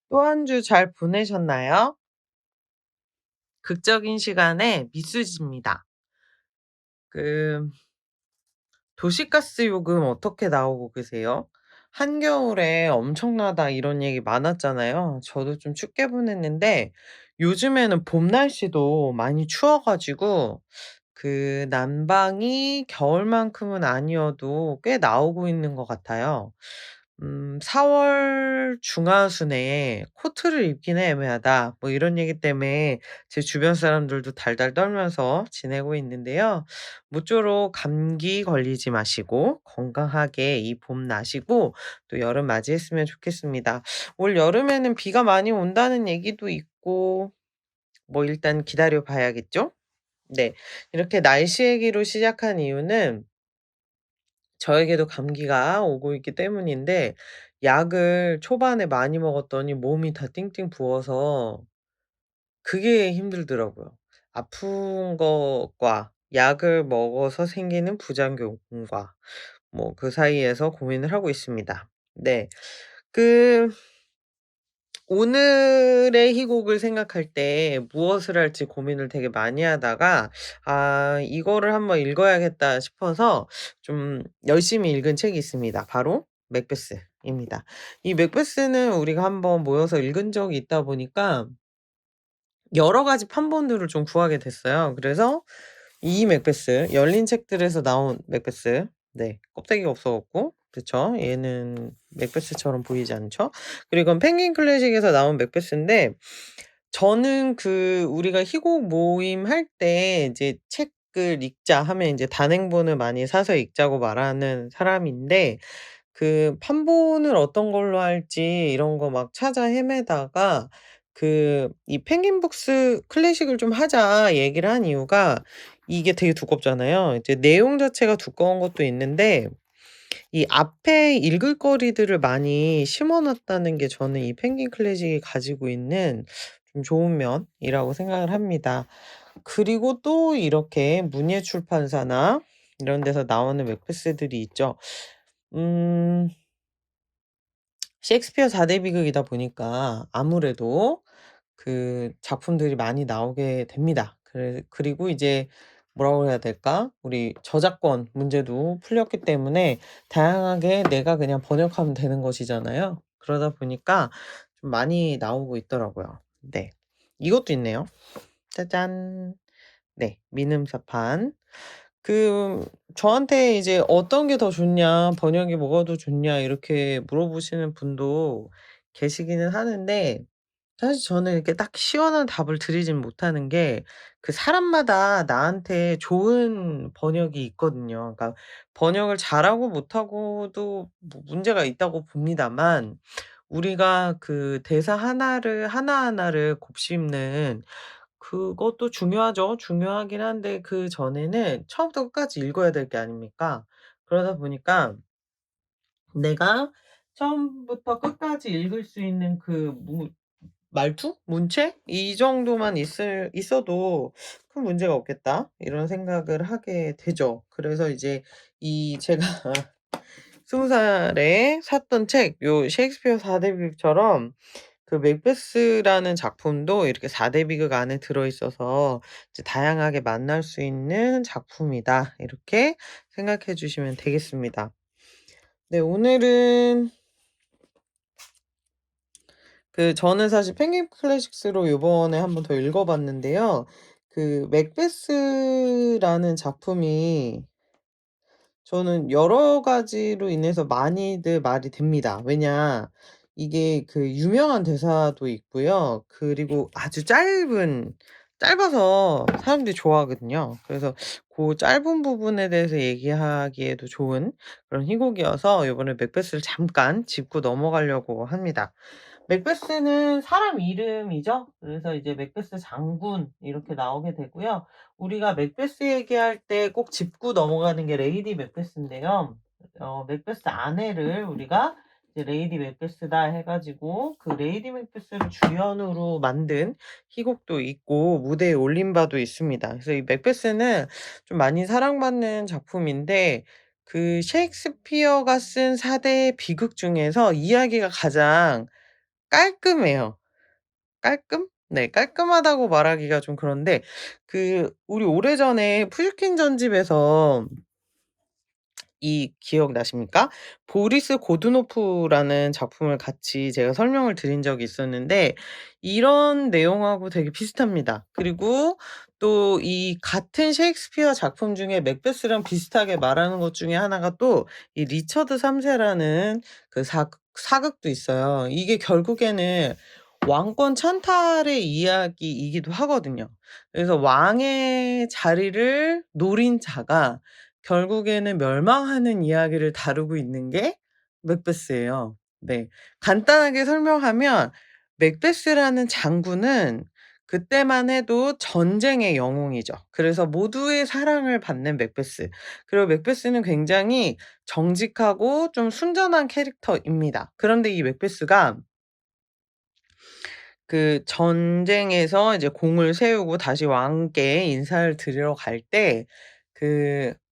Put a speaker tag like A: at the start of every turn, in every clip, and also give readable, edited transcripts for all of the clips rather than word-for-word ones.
A: 또 한 주 잘 보내셨나요? 극적인 시간의 미수지입니다. 그 도시가스 요금 어떻게 나오고 계세요? 한겨울에 엄청나다 이런 얘기 많았잖아요. 저도 좀 춥게 보냈는데 요즘에는 봄 날씨도 많이 추워 가지고 난방이 겨울만큼은 아니어도 꽤 나오고 있는 것 같아요. 4월 중하순에 "코트를 입기는 애매하다." 뭐 이런 얘기 때문에 제 주변 사람들도 달달 떨면서 지내고 있는데요. 모쪼록 감기 걸리지 마시고 건강하게 이 봄 나시고 또 여름 맞이했으면 좋겠습니다. 올 여름에는 비가 많이 온다는 얘기도 있고 뭐 일단 기다려 봐야겠죠? 네. 이렇게 날씨 얘기로 시작한 이유는 저에게도 감기가 오고 있기 때문인데 약을 초반에 많이 먹었더니 몸이 다 띵띵 부어서 그게 힘들더라고요. 아픈 것과 약을 먹어서 생기는 부작용과 뭐 그 사이에서 고민을 하고 있습니다. 네. 그 오늘의 희곡을 생각할 때 무엇을 할지 고민을 되게 많이 하다가 '아 이거를 한번 읽어야겠다.' 싶어서 좀 열심히 읽은 책이 있습니다. 바로 맥베스입니다. 이 맥베스는 우리가 한번 모여서 읽은 적이 있다 보니까 여러 가지 판본들을 좀 구하게 됐어요. 그래서 이 맥베스 열린 책들에서 나온 맥베스 네 껍데기가 없어 갖고 그쵸. 얘는 맥베스처럼 보이지 않죠. 그리고 이건 펭귄 클래식에서 나온 맥베스인데 저는 우리가 희곡 모임 할 때 이제 책을 읽자 하면 인제 단행본을 많이 사서 읽자고 말하는 사람인데 판본을 어떤 걸로 할지 이런 거 막 찾아 헤매다가 이 "펭귄북스 클래식을 좀 하자." 얘기를 한 이유가 이게 되게 두껍잖아요. 이제 내용 자체가 두꺼운 것도 있는데 이 앞에 읽을 거리들을 많이 심어 놨다는 게 저는 이 펭귄 클래식이 가지고 있는 좀 좋은 면이라고 생각을 합니다. 그리고 또 이렇게 문예출판사나 이런 데서 나오는 맥베스들이 있죠. 음 셰익스피어 4대 비극이다 보니까 아무래도 작품들이 많이 나오게 됩니다. 그리고 이제 뭐라고 해야 될까? 우리 저작권 문제도 풀렸기 때문에 다양하게 내가 그냥 번역하면 되는 것이잖아요. 그러다 보니까 좀 많이 나오고 있더라고요. 네. 이것도 있네요. 짜잔. 네. 민음사판. 저한테 이제 "어떤 게 더 좋냐? 번역이 뭐가 더 좋냐?" 이렇게 물어보시는 분도 계시기는 하는데 사실 저는 이렇게 딱 시원한 답을 드리진 못하는 게 사람마다 나한테 좋은 번역이 있거든요. 그러니까 번역을 잘하고 못하고도 뭐 문제가 있다고 봅니다만 우리가 대사 하나를 하나하나를 곱씹는 그것도 중요하죠. 중요하긴 한데 그전에는 처음부터 끝까지 읽어야 될 게 아닙니까? 그러다 보니까 내가 처음부터 끝까지 읽을 수 있는 말투? 문체? 이 정도만 있어도 '큰 문제가 없겠다.' 이런 생각을 하게 되죠. 그래서 이제 제가 20 살에 샀던 책 셰익스피어 4대 비극처럼 맥베스라는 작품도 이렇게 4대 비극 안에 들어 있어서 이제 다양하게 만날 수 있는 작품이다. 이렇게 생각해 주시면 되겠습니다. 네 오늘은 저는 사실 펭귄 클래식스로 요번에 한번 더 읽어 봤는데요. 맥베스라는 작품이 저는 여러 가지로 인해서 많이들 말이 됩니다. 이게 유명한 대사도 있고요. 그리고 아주 짧아서 사람들이 좋아하거든요. 그래서 짧은 부분에 대해서 얘기하기에도 좋은 그런 희곡이어서 요번에 맥베스를 잠깐 짚고 넘어가려고 합니다. 맥베스는 사람 이름이죠. 그래서 이제 맥베스 장군 이렇게 나오게 되고요. 우리가 맥베스 얘기할 때 꼭 짚고 넘어가는 게 레이디 맥베스인데요. 맥베스 아내를 우리가 이제 레이디 맥베스다 해 가지고 레이디 맥베스를 주연으로 만든 희곡도 있고 무대에 올린 바도 있습니다. 그래서 이 맥베스는 좀 많이 사랑받는 작품인데 셰익스피어가 쓴 4대 비극 중에서 이야기가 가장 깔끔해요. 깔끔? 네. 깔끔하다고 말하기가 좀 그런데 우리 오래전에 푸시킨 전집에서 이 기억나십니까? 보리스 고두노프라는 작품을 같이 제가 설명을 드린 적이 있었는데 이런 내용하고 되게 비슷합니다. 그리고 또 이 같은 셰익스피어 작품 중에 맥베스랑 비슷하게 말하는 것 중에 하나가 또 이 리처드 3 세라는 그 사극도 있어요. 이게 결국에는 왕권 찬탈의 이야기이기도 하거든요. 그래서 왕의 자리를 노린 자가 결국에는 멸망하는 이야기를 다루고 있는 게 맥베스예요. 네. 간단하게 설명하면 맥베스라는 장군은 그때만 해도 전쟁의 영웅이죠. 그래서 모두의 사랑을 받는 맥베스. 그리고 맥베스는 굉장히 정직하고 좀 순전한 캐릭터입니다. 그런데 이 맥베스가 그 전쟁에서 이제 공을 세우고 다시 왕께 인사를 드리러 갈 때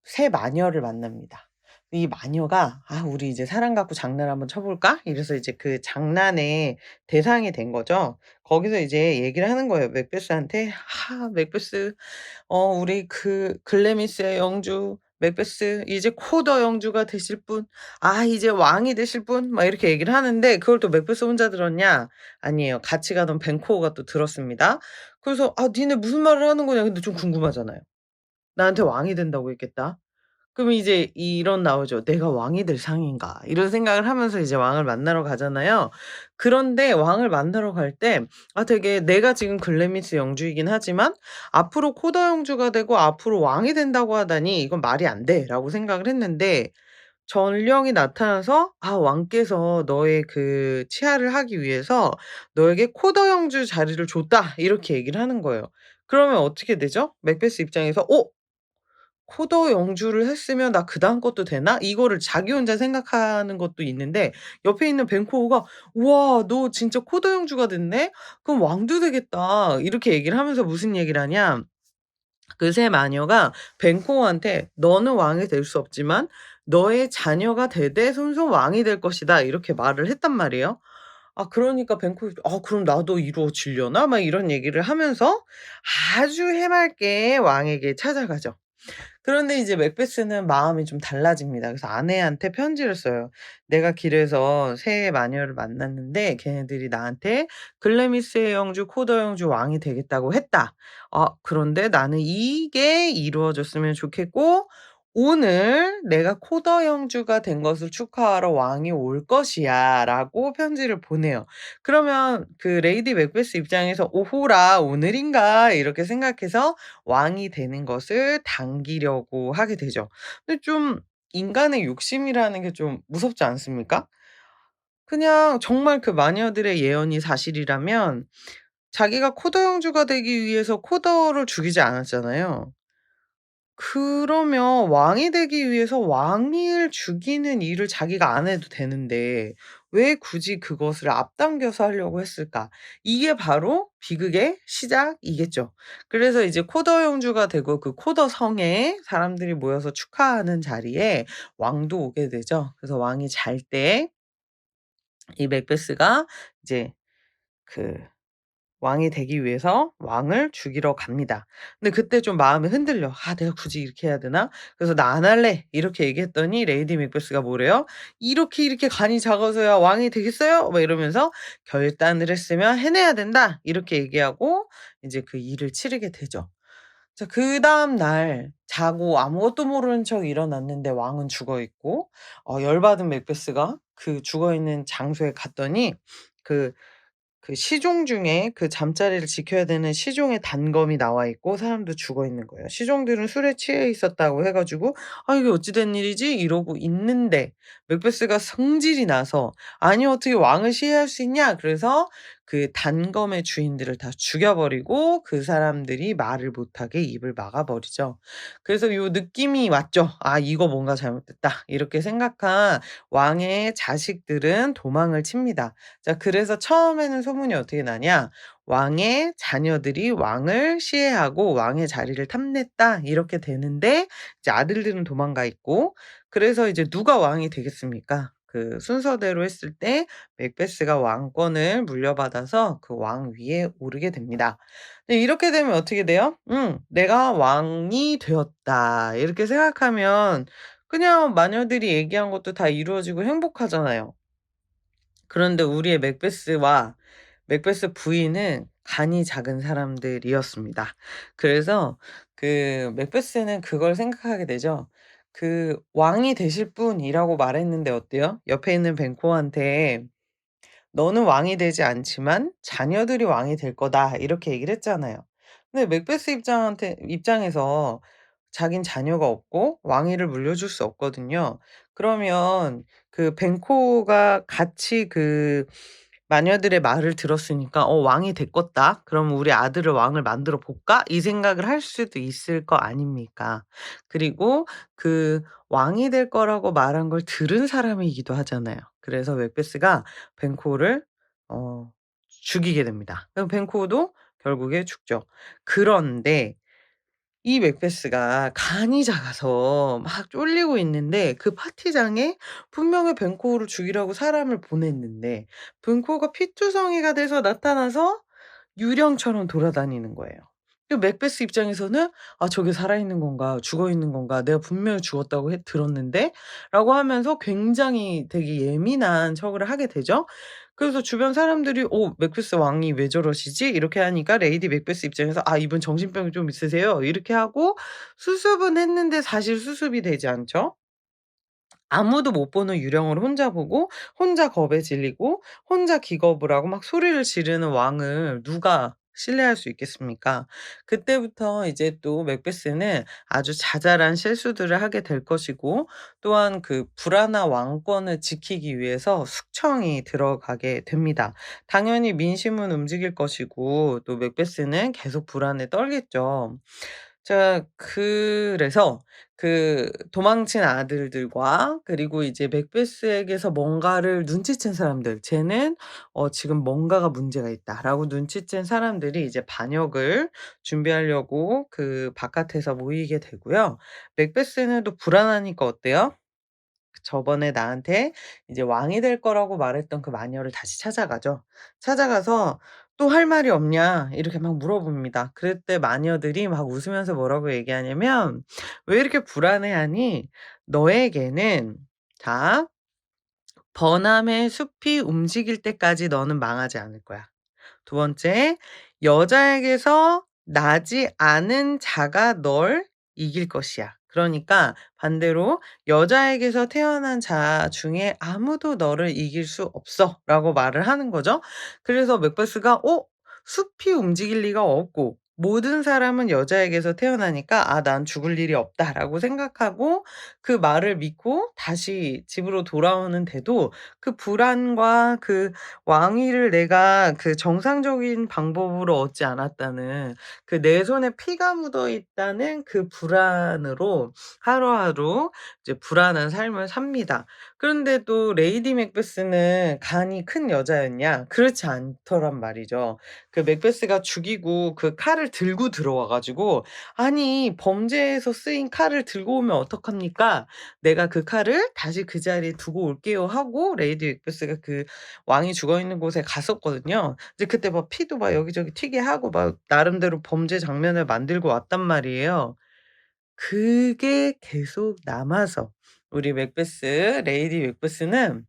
A: 새 마녀를 만납니다. 이 마녀가 "아 우리 이제 사랑 갖고 장난 한번 쳐 볼까?" 이래서 이제 그 장난의 대상이 된 거죠. 거기서 이제 얘기를 하는 거예요. 맥베스한테 "아 맥베스 우리 글래미스의 영주 맥베스 이제 코더 영주가 되실 분. 아 이제 왕이 되실 분." 막 이렇게 얘기를 하는데 그걸 또 맥베스 혼자 들었냐? 아니에요. 같이 가던 벤코어가 또 들었습니다. 그래서 "아 니네 무슨 말을 하는 거냐." 근데 좀 궁금하잖아요. 나한테 왕이 된다고 했겠다. 그럼 이제 이런 나오죠. '내가 왕이 될 상인가?' 이런 생각을 하면서 이제 왕을 만나러 가잖아요. 그런데 왕을 만나러 갈 때 되게 내가 지금 글래미스 영주이긴 하지만 '앞으로 코더 영주가 되고 앞으로 왕이 된다고 하다니 이건 말이 안 돼.'라고 생각을 했는데 전령이 나타나서 왕께서 너의 그 치하를 하기 위해서 너에게 코더 영주 자리를 줬다." 이렇게 얘기를 하는 거예요. 그러면 어떻게 되죠? 맥베스 입장에서 '코더 영주를 했으면 나 그다음 것도 되나?' 이거를 자기 혼자 생각하는 것도 있는데 옆에 있는 벤코호가 "우와 너 진짜 코더 영주가 됐네? 그럼 왕도 되겠다." 이렇게 얘기를 하면서 무슨 얘기를 하냐 그 새 마녀가 벤코호한테 "너는 왕이 될 수 없지만 너의 자녀가 대대손손 왕이 될 것이다." 이렇게 말을 했단 말이에요. 그러니까 벤코이도 '아 그럼 나도 이루어지려나?' 막 이런 얘기를 하면서 아주 해맑게 왕에게 찾아가죠. 그런데 이제 맥베스는 마음이 좀 달라집니다. 그래서 아내한테 편지를 써요. "내가 길에서 새 마녀를 만났는데 걔네들이 나한테 글래미스의 영주 코더 영주 왕이 되겠다고 했다. 그런데 나는 이게 이루어졌으면 좋겠고 오늘 내가 코더 영주가 된 것을 축하하러 왕이 올 것이야."라고 편지를 보내요. 그러면 그 레이디 맥베스 입장에서 '오호라 오늘인가.' 이렇게 생각해서 왕이 되는 것을 당기려고 하게 되죠. 근데 좀 인간의 욕심이라는 게 좀 무섭지 않습니까? 그냥 정말 그 마녀들의 예언이 사실이라면 자기가 코더 영주가 되기 위해서 코더를 죽이지 않았잖아요. 그러면 왕이 되기 위해서 왕을 죽이는 일을 자기가 안 해도 되는데 왜 굳이 그것을 앞당겨서 하려고 했을까? 이게 바로 비극의 시작이겠죠. 그래서 이제 코더 영주가 되고 그 코더 성에 사람들이 모여서 축하하는 자리에 왕도 오게 되죠. 그래서 왕이 잘 때 이 맥베스가 이제 그 왕이 되기 위해서 왕을 죽이러 갑니다. 근데 그때 좀 마음이 흔들려. '아 내가 굳이 이렇게 해야 되나? 그래서 나 안 할래.' 이렇게 얘기했더니 레이디 맥베스가 뭐래요? "이렇게 이렇게 간이 작아서야 왕이 되겠어요?" 막 이러면서 "결단을 했으면 해내야 된다." 이렇게 얘기하고 이제 그 일을 치르게 되죠. 자 그다음 날 자고 아무것도 모르는 척 일어났는데 왕은 죽어 있고 열받은 맥베스가 그 죽어 있는 장소에 갔더니 그 시종 중에 그 잠자리를 지켜야 되는 시종의 단검이 나와 있고 사람도 죽어 있는 거예요. 시종들은 술에 취해 있었다고 해 가지고 '아 이게 어찌 된 일이지?' 이러고 있는데 맥베스가 성질이 나서 "아니 어떻게 왕을 시해할 수 있냐?" 그래서 그 단검의 주인들을 다 죽여 버리고 그 사람들이 말을 못하게 입을 막아 버리죠. 그래서 요 느낌이 왔죠. '아 이거 뭔가 잘못됐다.' 이렇게 생각한 왕의 자식들은 도망을 칩니다. 자 그래서 처음에는 소문이 어떻게 나냐. "왕의 자녀들이 왕을 시해하고 왕의 자리를 탐냈다." 이렇게 되는데 이제 아들들은 도망가 있고 그래서 이제 누가 왕이 되겠습니까? 그 순서대로 했을 때 맥베스가 왕권을 물려받아서 그 왕 위에 오르게 됩니다. 근데 이렇게 되면 어떻게 돼요? '내가 왕이 되었다.' 이렇게 생각하면 그냥 마녀들이 얘기한 것도 다 이루어지고 행복하잖아요. 그런데 우리의 맥베스와 맥베스 부인은 간이 작은 사람들이었습니다. 그래서 그 맥베스는 그걸 생각하게 되죠. 그 "왕이 되실 분"이라고 말했는데 어때요? 옆에 있는 벤코한테 "너는 왕이 되지 않지만 자녀들이 왕이 될 거다." 이렇게 얘기를 했잖아요. 근데 맥베스 입장에서 자긴 자녀가 없고 왕위를 물려줄 수 없거든요. 그러면 그 벤코가 같이 그 마녀들의 말을 들었으니까 '어 왕이 됐겄다. 그럼 우리 아들을 왕을 만들어 볼까?' 이 생각을 할 수도 있을 거 아닙니까. 그리고 그 왕이 될 거라고 말한 걸 들은 사람이기도 하잖아요. 그래서 맥베스가 벤코를 죽이게 됩니다. 그럼 벤코도 결국에 죽죠. 그런데 이 맥베스가 간이 작아서 막 쫄리고 있는데 그 파티장에 분명히 벤코를 죽이라고 사람을 보냈는데 벤코가 피투성이가 돼서 나타나서 유령처럼 돌아다니는 거예요. 그 맥베스 입장에서는 '아 저게 살아있는 건가? 죽어있는 건가? 내가 분명히 죽었다고 들었는데?'라고 하면서 굉장히 되게 예민한 척을 하게 되죠. 그래서 주변 사람들이 맥베스 왕이 왜 저러시지?' 이렇게 하니까 레이디 맥베스 입장에서 '아 이분 정신병이 좀 있으세요.' 이렇게 하고 수습은 했는데 사실 수습이 되지 않죠. 아무도 못 보는 유령을 혼자 보고 혼자 겁에 질리고 혼자 기겁을 하고 막 소리를 지르는 왕을 누가 신뢰할 수 있겠습니까? 그때부터 이제 또 맥베스는 아주 자잘한 실수들을 하게 될 것이고 또한 그 불안한 왕권을 지키기 위해서 숙청이 들어가게 됩니다. 당연히 민심은 움직일 것이고 또 맥베스는 계속 불안에 떨겠죠. 자 그래서 그 도망친 아들들과 그리고 이제 맥베스에게서 뭔가를 눈치챈 사람들, '쟤는 지금 뭔가가 문제가 있다.'라고 눈치챈 사람들이 이제 반역을 준비하려고 그 바깥에서 모이게 되고요. 맥베스는 또 불안하니까 어때요? 저번에 나한테 이제 왕이 될 거라고 말했던 그 마녀를 다시 찾아가죠. 찾아가서 "또 할 말이 없냐?" 이렇게 막 물어봅니다. 그럴 때 마녀들이 막 웃으면서 뭐라고 얘기하냐면 "왜 이렇게 불안해하니? 너에게는 자 버남의 숲이 움직일 때까지 너는 망하지 않을 거야. 두 번째, 여자에게서 나지 않은 자가 널 이길 것이야. 그러니까 반대로 여자에게서 태어난 자 중에 아무도 너를 이길 수 없어라고 말을 하는 거죠. 그래서 맥베스가 숲이 움직일 리가 없고 모든 사람은 여자에게서 태어나니까 '아 난 죽을 일이 없다.'라고 생각하고 그 말을 믿고 다시 집으로 돌아오는데도 그 불안과 그 왕위를 내가 그 정상적인 방법으로 얻지 않았다는 그 내 손에 피가 묻어 있다는 그 불안으로 하루하루 이제 불안한 삶을 삽니다. 그런데 또 레이디 맥베스는 간이 큰 여자였냐? 그렇지 않더란 말이죠. 그 맥베스가 죽이고 그 칼을 들고 들어와 가지고 "아니 범죄에서 쓰인 칼을 들고 오면 어떡합니까? 내가 그 칼을 다시 그 자리에 두고 올게요." 하고 레이디 맥베스가 그 왕이 죽어 있는 곳에 갔었거든요. 이제 그때 막 피도 막 여기저기 튀게 하고 막 나름대로 범죄 장면을 만들고 왔단 말이에요. 그게 계속 남아서 우리 맥베스 레이디 맥베스는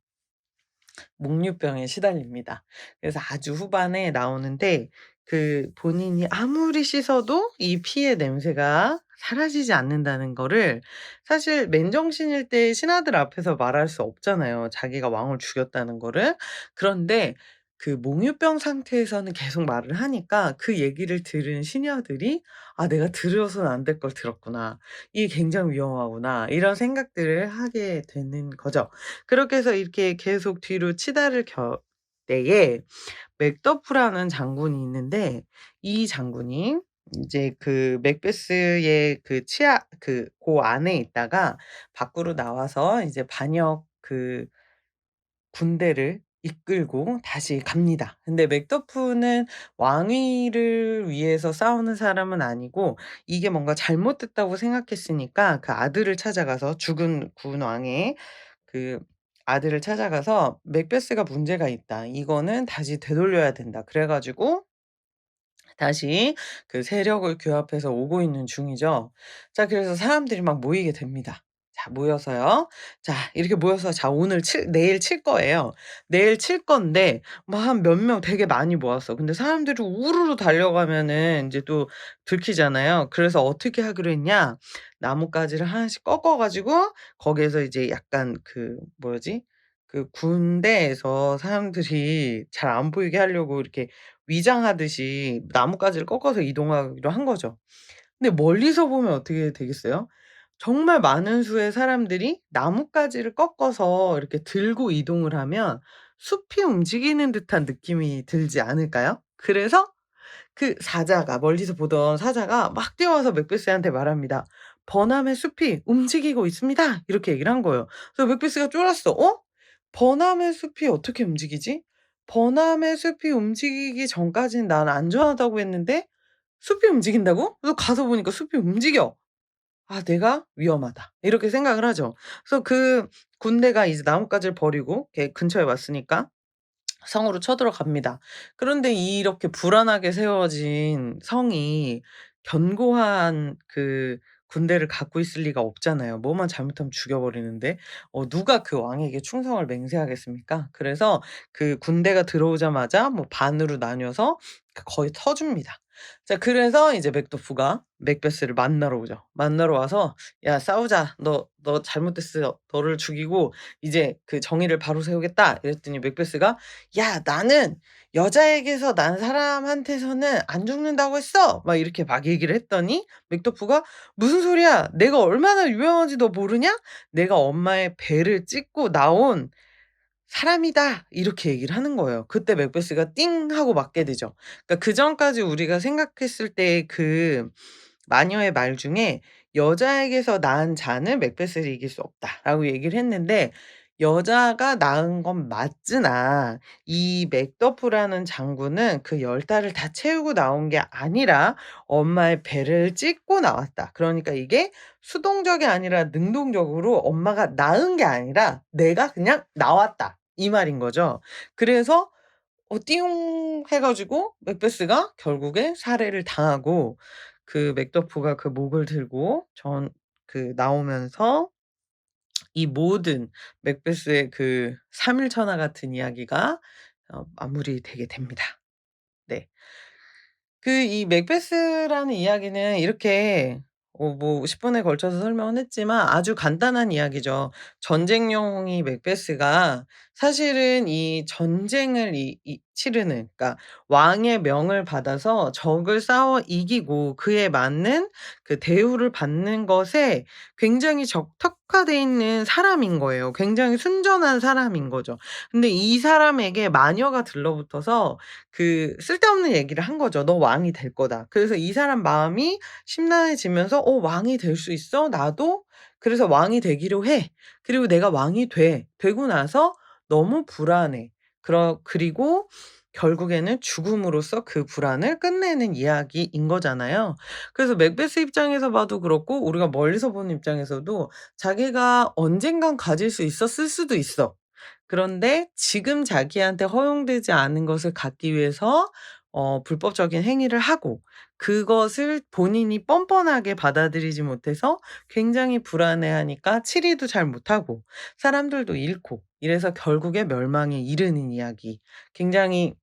A: 목류병에 시달립니다. 그래서 아주 후반에 나오는데 그 본인이 아무리 씻어도 이 피의 냄새가 사라지지 않는다는 거를 사실 맨정신일 때 신하들 앞에서 말할 수 없잖아요, 자기가 왕을 죽였다는 거를. 그런데 그 몽유병 상태에서는 계속 말을 하니까 그 얘기를 들은 시녀들이 '아 내가 들어서는 안 될 걸 들었구나. 이게 굉장히 위험하구나.' 이런 생각들을 하게 되는 거죠. 그렇게 해서 이렇게 계속 뒤로 치달을 때에 맥더프라는 장군이 있는데 이 장군이 이제 그 맥베스의 그 치아 고 안에 있다가 밖으로 나와서 이제 반역 군대를 이끌고 다시 갑니다. 근데 맥더프는 왕위를 위해서 싸우는 사람은 아니고 이게 뭔가 잘못됐다고 생각했으니까 그 아들을 찾아가서 죽은 군 왕의 그 아들을 찾아가서 "맥베스가 문제가 있다. 이거는 다시 되돌려야 된다." 그래 가지고 다시 그 세력을 규합해서 오고 있는 중이죠. 자, 그래서 사람들이 막 모이게 됩니다. 자, 모여서요. 자, 이렇게 모여서 자, 내일 칠 거예요. 내일 칠 건데 막 한 몇 명 되게 많이 모았어. 근데 사람들이 우르르 달려가면은 인제 또 들키잖아요. 그래서 어떻게 하기로 했냐. 나뭇가지를 하나씩 꺾어 가지고 거기에서 이제 약간 그 뭐지? 그 군대에서 사람들이 잘 안 보이게 하려고 이렇게 위장하듯이 나뭇가지를 꺾어서 이동하기로 한 거죠. 근데 멀리서 보면 어떻게 되겠어요? 정말 많은 수의 사람들이 나뭇가지를 꺾어서 이렇게 들고 이동을 하면 숲이 움직이는 듯한 느낌이 들지 않을까요? 그래서 그 사자가 멀리서 보던 사자가 막 뛰어와서 맥베스한테 말합니다. "버남의 숲이 움직이고 있습니다." 이렇게 얘기를 한 거예요. 그래서 맥베스가 쫄았어. '어? 버남의 숲이 어떻게 움직이지? 버남의 숲이 움직이기 전까지는 난 안전하다고 했는데 숲이 움직인다고?' 그래서 가서 보니까 숲이 움직여. '아, 내가 위험하다.' 이렇게 생각을 하죠. 그래서 그 군대가 이제 나뭇가지를 버리고 걔 근처에 왔으니까 성으로 쳐들어갑니다. 그런데 이렇게 불안하게 세워진 성이 견고한 그 군대를 갖고 있을 리가 없잖아요. 뭐만 잘못하면 죽여버리는데 누가 그 왕에게 충성을 맹세하겠습니까? 그래서 그 군대가 들어오자마자 뭐 반으로 나뉘어서 거의 터집니다. 자, 그래서 이제 맥도프가 맥베스를 만나러 오죠. 만나러 와서 "야, 싸우자. 너 잘못했어. 너를 죽이고 이제 그 정의를 바로 세우겠다." 이랬더니 맥베스가 "야, 나는 여자에게서 난 사람한테서는 안 죽는다고 했어." 막 이렇게 막 얘기를 했더니 맥도프가 "무슨 소리야? 내가 얼마나 유명한지 너 모르냐? 내가 엄마의 배를 찢고 나온 사람이다." 이렇게 얘기를 하는 거예요. 그때 맥베스가 띵 하고 맞게 되죠. 그러니까 그전까지 우리가 생각했을 때의 그 마녀의 말 중에 "여자에게서 낳은 자는 맥베스를 이길 수 없다."라고 얘기를 했는데 여자가 낳은 건 맞으나 이 맥더프라는 장군은 그 10달을 다 채우고 나온 게 아니라 엄마의 배를 찢고 나왔다. 그러니까 이게 수동적이 아니라 능동적으로 엄마가 낳은 게 아니라 내가 그냥 나왔다. 이 말인 거죠. 그래서 띠용 해 가지고 맥베스가 결국에 살해를 당하고 그 맥더프가 그 목을 들고 나오면서 이 모든 맥베스의 그 3일 일천하 같은 이야기가 마무리되게 됩니다. 네. 이 맥베스라는 이야기는 이렇게 뭐 10 분에 걸쳐서 설명은 했지만 아주 간단한 이야기죠. 전쟁용이 맥베스가 사실은 이 전쟁을 치르는, 그러니까 왕의 명을 받아서 적을 싸워 이기고 그에 맞는 그 대우를 받는 것에 굉장히 특화돼 있는 사람인 거예요. 굉장히 순전한 사람인 거죠. 근데 이 사람에게 마녀가 들러붙어서 그 쓸데없는 얘기를 한 거죠. "너 왕이 될 거다." 그래서 이 사람 마음이 심란해지면서 '어, 왕이 될 수 있어? 나도?' 그래서 왕이 되기로 해. 그리고 내가 왕이 돼. 되고 나서 너무 불안해. 그리고 결국에는 죽음으로써 그 불안을 끝내는 이야기인 거잖아요. 그래서 맥베스 입장에서 봐도 그렇고 우리가 멀리서 보는 입장에서도 자기가 언젠간 가질 수 있었을 수도 있어. 그런데 지금 자기한테 허용되지 않은 것을 갖기 위해서 불법적인 행위를 하고 그것을 본인이 뻔뻔하게 받아들이지 못해서 굉장히 불안해하니까 치리도 잘 못하고 사람들도 잃고 이래서 결국에 멸망에 이르는 이야기. 굉장히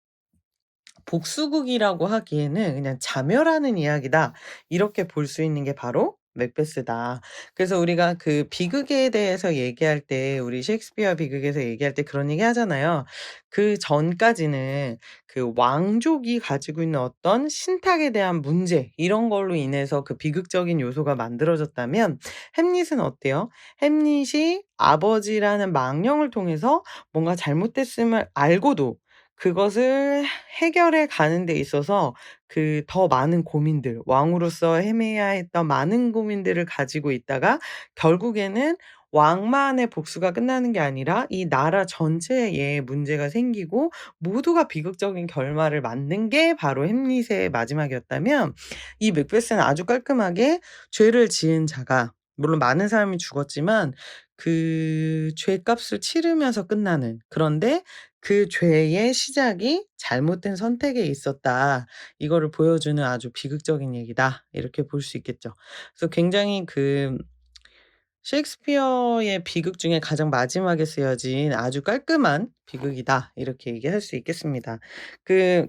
A: 복수극이라고 하기에는 그냥 자멸하는 이야기다. 이렇게 볼 수 있는 게 바로 맥베스다. 그래서 우리가 그 비극에 대해서 얘기할 때 우리 셰익스피어 비극에서 얘기할 때 그런 얘기 하잖아요. 그전까지는 그 왕족이 가지고 있는 어떤 신탁에 대한 문제 이런 걸로 인해서 그 비극적인 요소가 만들어졌다면 햄릿은 어때요? 햄릿이 아버지라는 망령을 통해서 뭔가 잘못됐음을 알고도 그것을 해결해 가는 데 있어서 그 더 많은 고민들, 왕으로서 헤매야 했던 많은 고민들을 가지고 있다가 결국에는 왕만의 복수가 끝나는 게 아니라 이 나라 전체에 문제가 생기고 모두가 비극적인 결말을 맞는 게 바로 햄릿의 마지막이었다면 이 맥베스는 아주 깔끔하게 죄를 지은 자가, 물론 많은 사람이 죽었지만 그 죄값을 치르면서 끝나는, 그런데 그 죄의 시작이 잘못된 선택에 있었다. 이거를 보여주는 아주 비극적인 얘기다. 이렇게 볼 수 있겠죠. 그래서 굉장히 셰익스피어의 비극 중에 가장 마지막에 쓰여진 아주 깔끔한 비극이다. 이렇게 얘기할 수 있겠습니다.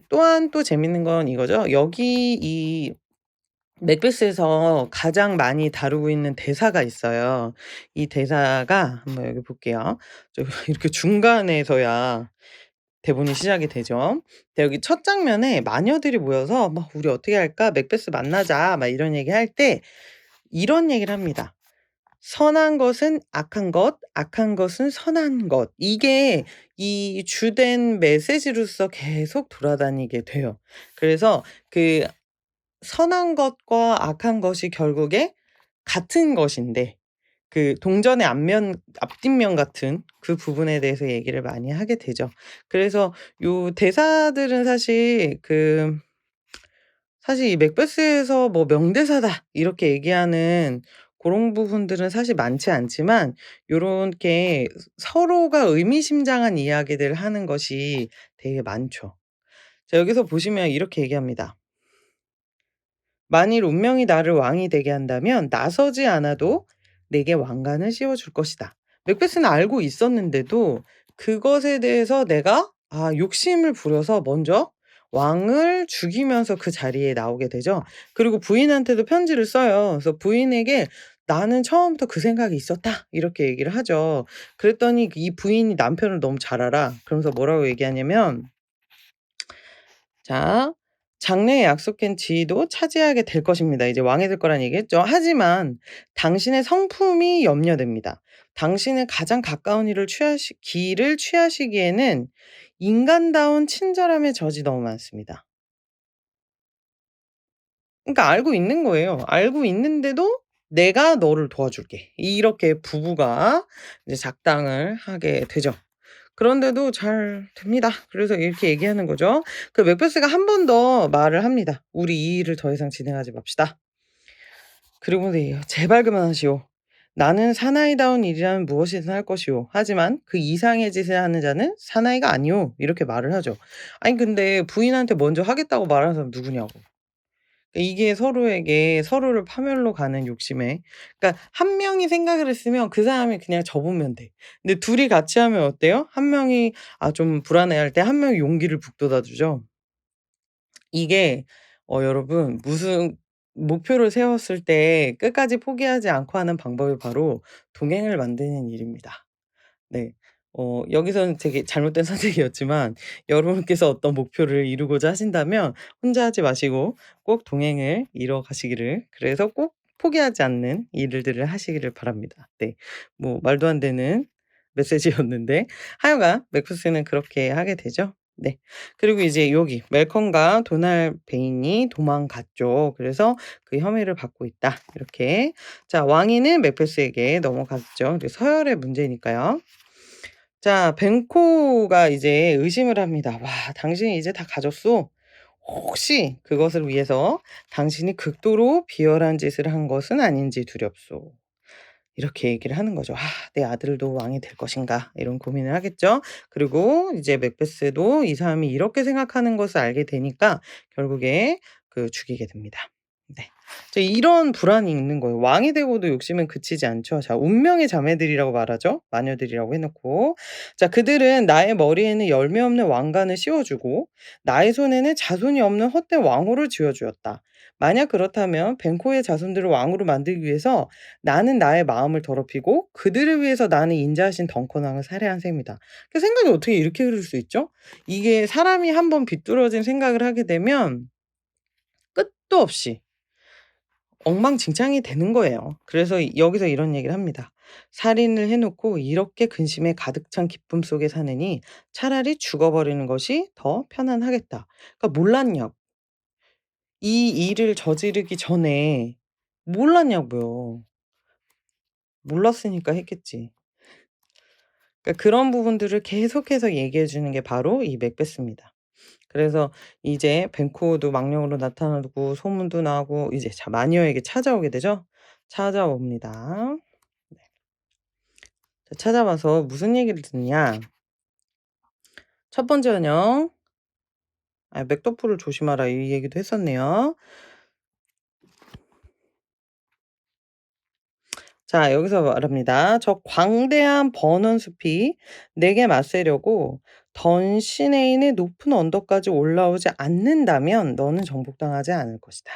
A: 또한 또 재밌는 건 이거죠. 여기 이 맥베스에서 가장 많이 다루고 있는 대사가 있어요. 이 대사가 한번 여기 볼게요. 이렇게 중간에서야 대본이 시작이 되죠. 근데 여기 첫 장면에 마녀들이 모여서 막 "우리 어떻게 할까? 맥베스 만나자." 막 이런 얘기할 때 이런 얘기를 합니다. "선한 것은 악한 것, 악한 것은 선한 것." 이게 이 주된 메시지로서 계속 돌아다니게 돼요. 그래서 선한 것과 악한 것이 결국에 같은 것인데, 동전의 앞뒷면 같은 그 부분에 대해서 얘기를 많이 하게 되죠. 그래서 요 대사들은 사실 이 맥베스에서 뭐 "명대사다." 이렇게 얘기하는 고런 부분들은 사실 많지 않지만, 요렇게 서로가 의미심장한 이야기들을 하는 것이 되게 많죠. 자, 여기서 보시면 이렇게 얘기합니다. "만일 운명이 나를 왕이 되게 한다면 나서지 않아도 내게 왕관을 씌워 줄 것이다." 맥베스는 알고 있었는데도 그것에 대해서 내가 욕심을 부려서 먼저 왕을 죽이면서 그 자리에 나오게 되죠. 그리고 부인한테도 편지를 써요. 그래서 부인에게 "나는 처음부터 그 생각이 있었다." 이렇게 얘기를 하죠. 그랬더니 이 부인이 남편을 너무 잘 알아. 그러면서 뭐라고 얘기하냐면, 자, 장래에 약속한 지위도 차지하게 될 것입니다. 이제 왕이 될 거란 얘기했죠. 하지만 당신의 성품이 염려됩니다. 당신의 가장 가까운 길을 취하시기에는 인간다운 친절함의 저지 너무 많습니다. 그러니까 알고 있는 거예요. 알고 있는데도 "내가 너를 도와줄게." 이렇게 부부가 이제 작당을 하게 되죠. 그런데도 잘 됩니다. 그래서 이렇게 얘기하는 거죠. 맥베스가 한 번 더 말을 합니다. "우리 이 일을 더 이상 진행하지 맙시다." 그리고는 얘기해요. "제발 그만하시오. 나는 사나이다운 일이라면 무엇이든 할 것이오. 하지만 그 이상의 짓을 하는 자는 사나이가 아니오." 이렇게 말을 하죠. 아니 근데 부인한테 먼저 하겠다고 말하는 사람 누구냐고. 이게 서로에게 서로를 파멸로 가는 욕심에, 그러니까 한 명이 생각을 했으면 그 사람이 그냥 접으면 돼. 근데 둘이 같이 하면 어때요? 한 명이 좀 불안해할 때 한 명이 용기를 북돋아 주죠. 이게 여러분, 무슨 목표를 세웠을 때 끝까지 포기하지 않고 하는 방법이 바로 동행을 만드는 일입니다. 네. 여기서는 되게 잘못된 선택이었지만, 여러분께서 어떤 목표를 이루고자 하신다면 혼자 하지 마시고 꼭 동행을 이뤄 가시기를, 그래서 꼭 포기하지 않는 일들을 하시기를 바랍니다. 네. 뭐 말도 안 되는 메시지였는데 하여간 맥푸스는 그렇게 하게 되죠. 네. 그리고 이제 여기 멜컨과 도날 베인이 도망갔죠. 그래서 그 혐의를 받고 있다. 이렇게. 자, 왕위는 맥베스에게 넘어갔죠. 서열의 문제니까요. 자, 벤코가 이제 의심을 합니다. "와, 당신이 이제 다 가졌소. 혹시 그것을 위해서 당신이 극도로 비열한 짓을 한 것은 아닌지 두렵소." 이렇게 얘기를 하는 거죠. '내 아들도 왕이 될 것인가.' 이런 고민을 하겠죠. 그리고 이제 맥베스도 이 사람이 이렇게 생각하는 것을 알게 되니까 결국에 죽이게 됩니다. 네. 이런 불안이 있는 거예요. 왕이 되고도 욕심은 그치지 않죠. 자, 운명의 자매들이라고 말하죠. 마녀들이라고 해 놓고. 자, 그들은 나의 머리에는 열매 없는 왕관을 씌워 주고 나의 손에는 자손이 없는 헛된 왕호를 쥐어 주었다. 만약 그렇다면 벤코의 자손들을 왕으로 만들기 위해서 나는 나의 마음을 더럽히고 그들을 위해서 나는 인자하신 덩컨왕을 살해한 셈이다. 생각이 어떻게 이렇게 흐를 수 있죠? 이게 사람이 한번 비뚤어진 생각을 하게 되면 끝도 없이 엉망진창이 되는 거예요. 그래서 여기서 이런 얘기를 합니다. "살인을 해 놓고 이렇게 근심에 가득 찬 기쁨 속에 사느니 차라리 죽어버리는 것이 더 편안하겠다." 그러니까 몰랐냐고. 이 일을 저지르기 전에 몰랐냐고요. 몰랐으니까 했겠지. 그런 부분들을 계속해서 얘기해 주는 게 바로 이 맥베스입니다. 그래서 이제 벤코도 망령으로 나타나고 소문도 나고 이제 마녀에게 찾아오게 되죠. 찾아옵니다. 자 찾아봐서 무슨 얘기를 듣냐. 첫 번째는요. 맥더프를 조심하라 이 얘기도 했었네요. 자 여기서 말합니다. "저 광대한 버넌 숲이 내게 맞서려고 던시네인의 높은 언덕까지 올라오지 않는다면 너는 정복당하지 않을 것이다."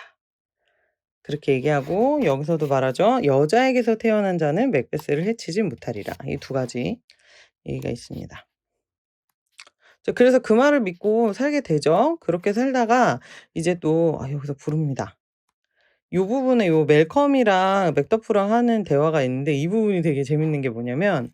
A: 그렇게 얘기하고 여기서도 말하죠. "여자에게서 태어난 자는 맥베스를 해치지 못하리라." 이 두 가지 얘기가 있습니다. 자 그래서 그 말을 믿고 살게 되죠. 그렇게 살다가 이제 또 여기서 부릅니다. 요 부분에 요 멜컴이랑 맥더프랑 하는 대화가 있는데 이 부분이 되게 재밌는 게 뭐냐면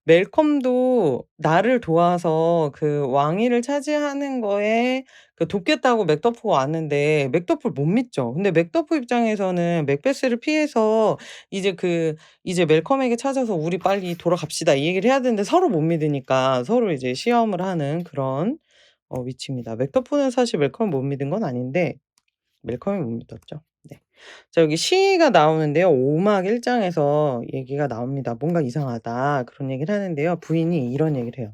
A: 멜컴도 나를 도와서 그 왕위를 차지하는 거에 돕겠다고 맥더프가 왔는데 맥더프를 못 믿죠. 근데 맥더프 입장에서는 맥베스를 피해서 이제 이제 멜컴에게 찾아서 "우리 빨리 돌아갑시다." 이 얘기를 해야 되는데 서로 못 믿으니까 서로 이제 시험을 하는 그런 위치입니다. 맥더프는 사실 멜컴을 못 믿은 건 아닌데 멜컴이 못 믿었죠. 네. 자 여기 시가 나오는데요. 5막 1 장에서 얘기가 나옵니다. "뭔가 이상하다." 그런 얘기를 하는데요. 부인이 이런 얘기를 해요.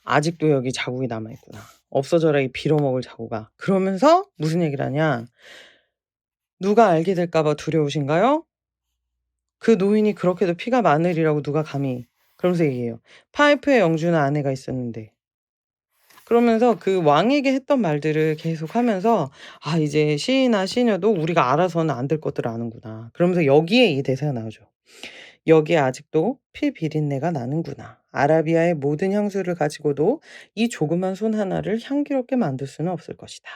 A: "아직도 여기 자국이 남아 있구나. 없어져라 이 빌어먹을 자국아." 그러면서 무슨 얘기를 하냐. "누가 알게 될까 봐 두려우신가요? 그 노인이 그렇게도 피가 마느리라고 누가 감히." 그러면서 얘기해요. "파이프에 영주는 아내가 있었는데." 그러면서 그 왕에게 했던 말들을 계속하면서 '아 이제 시나 시녀도 우리가 알아서는 안 될 것들을 아는구나.' 그러면서 여기에 이 대사가 나오죠. "여기에 아직도 피 비린내가 나는구나. 아라비아의 모든 향수를 가지고도 이 조그만 손 하나를 향기롭게 만들 수는 없을 것이다."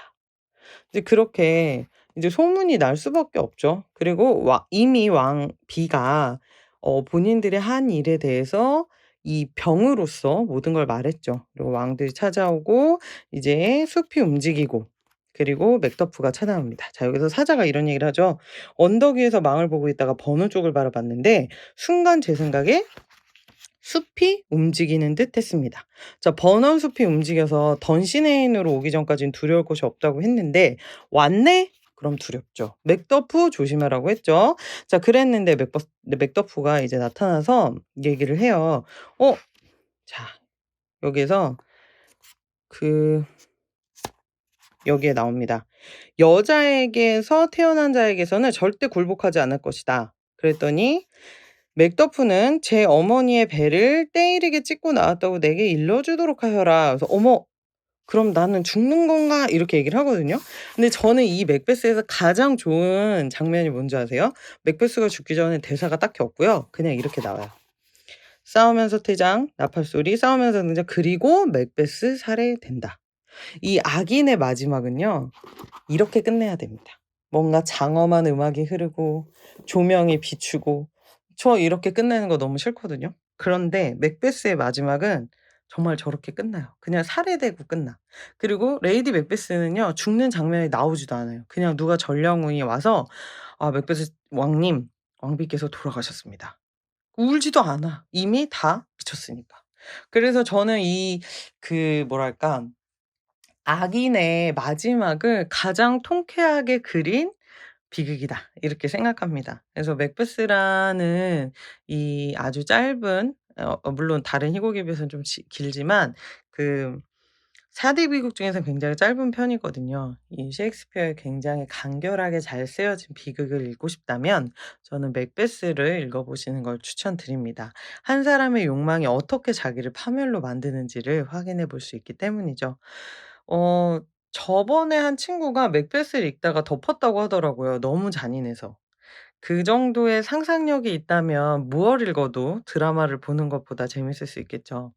A: 이제 그렇게 이제 소문이 날 수밖에 없죠. 그리고 이미 왕 비가 본인들의 한 일에 대해서 이 병으로써 모든 걸 말했죠. 그리고 왕들이 찾아오고 이제 숲이 움직이고 그리고 맥더프가 찾아옵니다. 자 여기서 사자가 이런 얘기를 하죠. "언덕 위에서 망을 보고 있다가 버너 쪽을 바라봤는데 순간 제 생각에 숲이 움직이는 듯 했습니다." 자 버넌 숲이 움직여서 던시네인으로 오기 전까진 두려울 것이 없다고 했는데 왔네? 그럼 두렵죠. 맥더프 조심하라고 했죠. 자 그랬는데 맥더프가 이제 나타나서 얘기를 해요. 자 여기에서 그 여기에 나옵니다. "여자에게서 태어난 자에게서는 절대 굴복하지 않을 것이다." 그랬더니 맥더프는 "제 어머니의 배를 때이르게 찢고 나왔다고 내게 일러주도록 하여라." 그래서 "어머 그럼 나는 죽는 건가?" 이렇게 얘기를 하거든요. 근데 저는 이 맥베스에서 가장 좋은 장면이 뭔지 아세요? 맥베스가 죽기 전에 대사가 딱히 없고요. 그냥 이렇게 나와요. "싸우면서 퇴장, 나팔소리, 싸우면서 등장, 그리고 맥베스 살해된다." 이 악인의 마지막은요. 이렇게 끝내야 됩니다. 뭔가 장엄한 음악이 흐르고 조명이 비추고 저 이렇게 끝내는 거 너무 싫거든요. 그런데 맥베스의 마지막은 정말 저렇게 끝나요. 그냥 살해되고 끝나. 그리고 레이디 맥베스는요. 죽는 장면이 나오지도 않아요. 그냥 누가 전령운이 와서 "아 맥베스 왕님, 왕비께서 돌아가셨습니다." 울지도 않아. 이미 다 미쳤으니까. 그래서 저는 뭐랄까 악인의 마지막을 가장 통쾌하게 그린 비극이다. 이렇게 생각합니다. 그래서 맥베스라는 이 아주 짧은 물론 다른 희곡에 비해서는 좀 길지만 그 4대 비극 중에서 굉장히 짧은 편이거든요. 이 셰익스피어의 굉장히 간결하게 잘 쓰여진 비극을 읽고 싶다면 저는 맥베스를 읽어 보시는 걸 추천드립니다. 한 사람의 욕망이 어떻게 자기를 파멸로 만드는지를 확인해 볼 수 있기 때문이죠. 어 저번에 한 친구가 맥베스를 읽다가 덮었다고 하더라고요, 너무 잔인해서. 그 정도의 상상력이 있다면 무얼 읽어도 드라마를 보는 것보다 재밌을 수 있겠죠.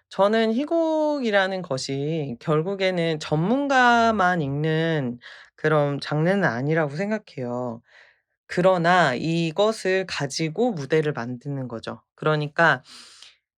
A: 저는 희곡이라는 것이 결국에는 전문가만 읽는 그런 장르는 아니라고 생각해요. 그러나 이것을 가지고 무대를 만드는 거죠. 그러니까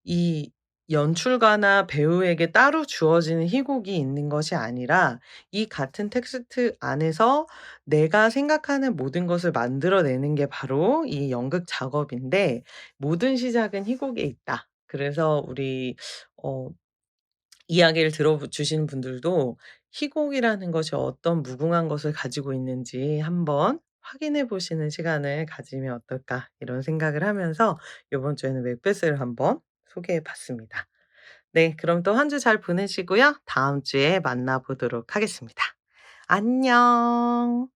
A: 이 연출가나 배우에게 따로 주어지는 희곡이 있는 것이 아니라 이 같은 텍스트 안에서 내가 생각하는 모든 것을 만들어내는 게 바로 이 연극 작업인데 모든 시작은 희곡에 있다. 그래서 우리 어 이야기를 주시는 분들도 희곡이라는 것이 어떤 무궁한 것을 가지고 있는지 한번 확인해 보시는 시간을 가지면 어떨까 이런 생각을 하면서 요번 주에는 맥베스를 한번 소개해 봤습니다. 네, 그럼 또 한 주 잘 보내시고요. 다음 주에 만나 보도록 하겠습니다. 안녕.